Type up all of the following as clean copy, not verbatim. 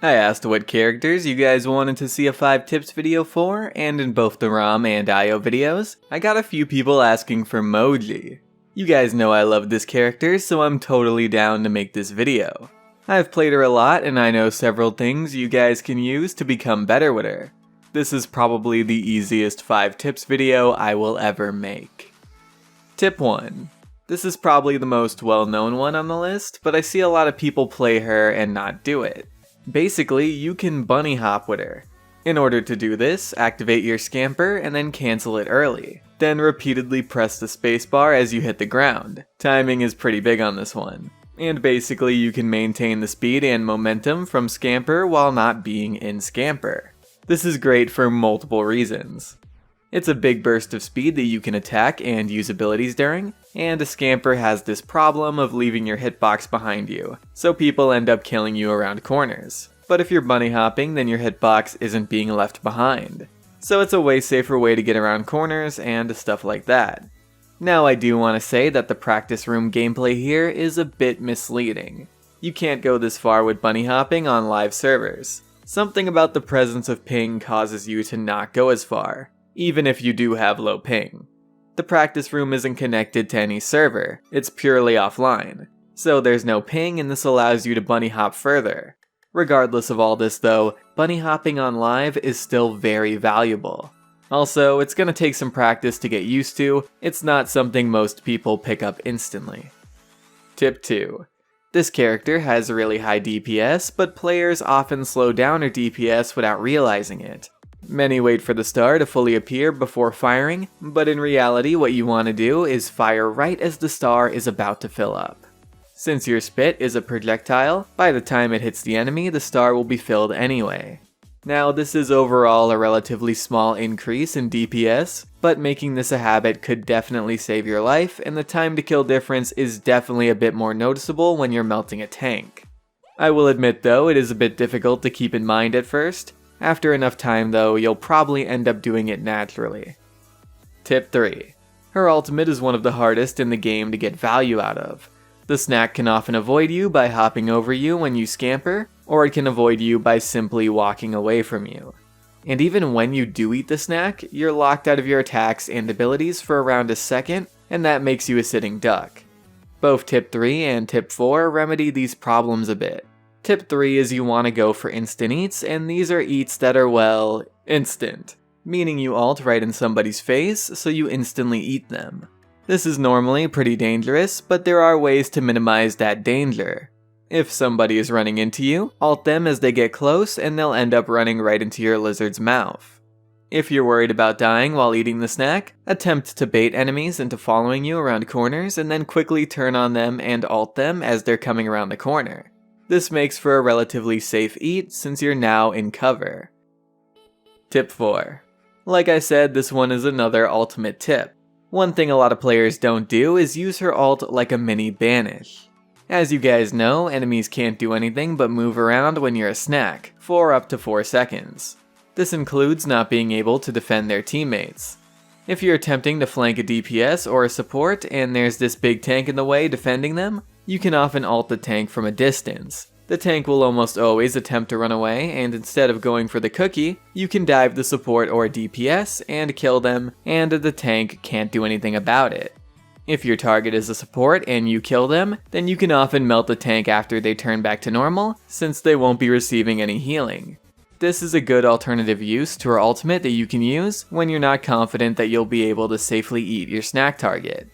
I asked what characters you guys wanted to see a 5 tips video for, and in both the ROM and IO videos, I got a few people asking for Moji. You guys know I love this character, so I'm totally down to make this video. I've played her a lot and I know several things you guys can use to become better with her. This is probably the easiest 5 tips video I will ever make. Tip 1. This is probably the most well-known one on the list, but I see a lot of people play her and not do it. Basically, you can bunny hop with her. In order to do this, activate your scamper and then cancel it early. Then repeatedly press the spacebar as you hit the ground. Timing is pretty big on this one. And basically you can maintain the speed and momentum from scamper while not being in scamper. This is great for multiple reasons. It's a big burst of speed that you can attack and use abilities during, and a scamper has this problem of leaving your hitbox behind you, so people end up killing you around corners. But if you're bunny hopping, then your hitbox isn't being left behind. So it's a way safer way to get around corners and stuff like that. Now I do want to say that the practice room gameplay here is a bit misleading. You can't go this far with bunny hopping on live servers. Something about the presence of ping causes you to not go as far, even if you do have low ping. The practice room isn't connected to any server, it's purely offline. So there's no ping and this allows you to bunny hop further. Regardless of all this though, bunny hopping on live is still very valuable. Also, it's gonna take some practice to get used to, it's not something most people pick up instantly. Tip 2. This character has really high DPS, but players often slow down her DPS without realizing it. Many wait for the star to fully appear before firing, but in reality what you want to do is fire right as the star is about to fill up. Since your spit is a projectile, by the time it hits the enemy, the star will be filled anyway. Now this is overall a relatively small increase in DPS, but making this a habit could definitely save your life, and the time to kill difference is definitely a bit more noticeable when you're melting a tank. I will admit though, it is a bit difficult to keep in mind at first. After enough time though, you'll probably end up doing it naturally. Tip 3. Her ultimate is one of the hardest in the game to get value out of. The snack can often avoid you by hopping over you when you scamper, or it can avoid you by simply walking away from you. And even when you do eat the snack, you're locked out of your attacks and abilities for around a second, and that makes you a sitting duck. Both Tip 3 and Tip 4 remedy these problems a bit. Tip 3 is you want to go for instant eats, and these are eats that are, well, instant. Meaning you ult right in somebody's face, so you instantly eat them. This is normally pretty dangerous, but there are ways to minimize that danger. If somebody is running into you, ult them as they get close and they'll end up running right into your lizard's mouth. If you're worried about dying while eating the snack, attempt to bait enemies into following you around corners and then quickly turn on them and ult them as they're coming around the corner. This makes for a relatively safe eat since you're now in cover. Tip 4. Like I said, this one is another ultimate tip. One thing a lot of players don't do is use her ult like a mini Banish. As you guys know, enemies can't do anything but move around when you're a snack, for up to 4 seconds. This includes not being able to defend their teammates. If you're attempting to flank a DPS or a support and there's this big tank in the way defending them, you can often ult the tank from a distance. The tank will almost always attempt to run away, and instead of going for the cookie, you can dive the support or DPS and kill them, and the tank can't do anything about it. If your target is a support and you kill them, then you can often melt the tank after they turn back to normal, since they won't be receiving any healing. This is a good alternative use to her ultimate that you can use when you're not confident that you'll be able to safely eat your snack target.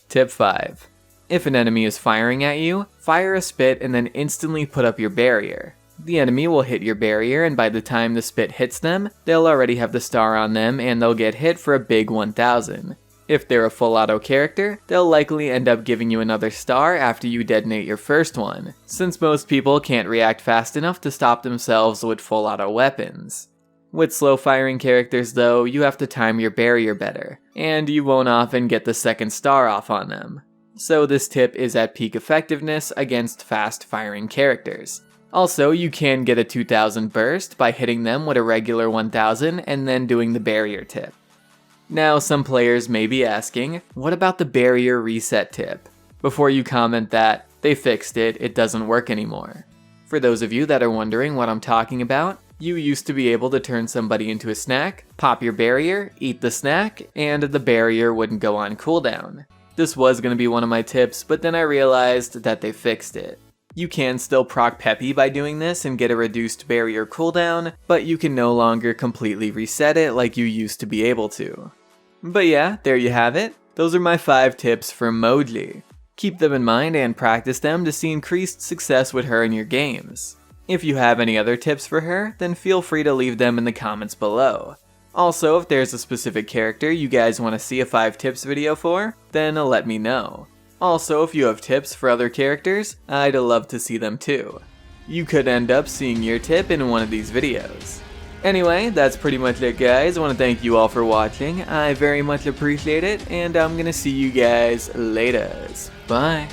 Tip 5. If an enemy is firing at you, fire a spit and then instantly put up your barrier. The enemy will hit your barrier, and by the time the spit hits them, they'll already have the star on them and they'll get hit for a big 1000. If they're a full auto character, they'll likely end up giving you another star after you detonate your first one, since most people can't react fast enough to stop themselves with full auto weapons. With slow firing characters though, you have to time your barrier better, and you won't often get the second star off on them. So this tip is at peak effectiveness against fast firing characters. Also, you can get a 2000 burst by hitting them with a regular 1000 and then doing the barrier tip. Now some players may be asking, what about the barrier reset tip? Before you comment that, they fixed it, it doesn't work anymore. For those of you that are wondering what I'm talking about, you used to be able to turn somebody into a snack, pop your barrier, eat the snack, and the barrier wouldn't go on cooldown. This was going to be one of my tips, but then I realized that they fixed it. You can still proc Peppy by doing this and get a reduced barrier cooldown, but you can no longer completely reset it like you used to be able to. But yeah, there you have it. Those are my 5 tips for Moji. Keep them in mind and practice them to see increased success with her in your games. If you have any other tips for her, then feel free to leave them in the comments below. Also, if there's a specific character you guys want to see a 5 tips video for, then let me know. Also, if you have tips for other characters, I'd love to see them too. You could end up seeing your tip in one of these videos. Anyway, that's pretty much it guys. I want to thank you all for watching. I very much appreciate it, and I'm gonna see you guys later. Bye.